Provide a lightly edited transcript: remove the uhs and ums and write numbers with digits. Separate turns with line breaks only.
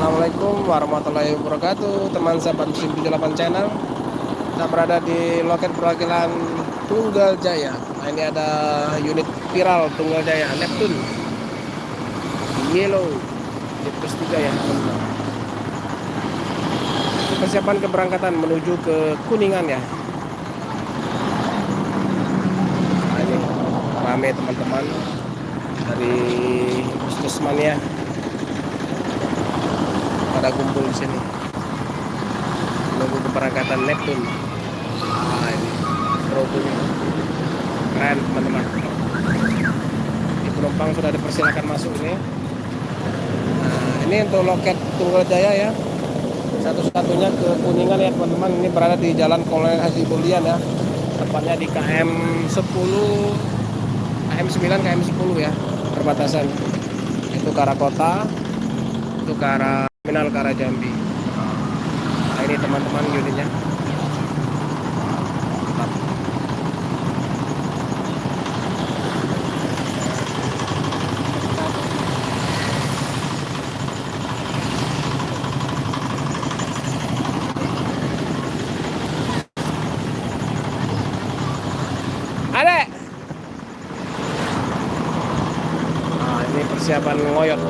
Assalamualaikum warahmatullahi wabarakatuh, teman sahabat Musim 78 channel. Kita berada di loket perwakilan Tunggal Jaya. Nah, ini ada unit viral Tunggal Jaya Neptune Yellow di plus 3 ya teman-teman. Persiapan keberangkatan menuju ke Kuningan ya. Nah, ini rame teman-teman dari puskesmas ya, pada kumpul di sini menunggu keberangkatan Neptune. Nah, ini terobohnya keren teman-teman. Di penumpang sudah dipersilakan masuk ini. Nah, ini untuk loket Tunggal Jaya ya, satu-satunya ke Kuningan ya teman-teman. Ini berada di Jalan Kolonel Haji Bulian ya, tepatnya di KM 10, KM 9, KM 10 ya, perbatasan. Itu ke arah kota, itu ke arah terminal, ke arah Jambi. Nah, ini teman-teman unitnya. Mantap. Adek. Nah, ini persiapan ngoyot.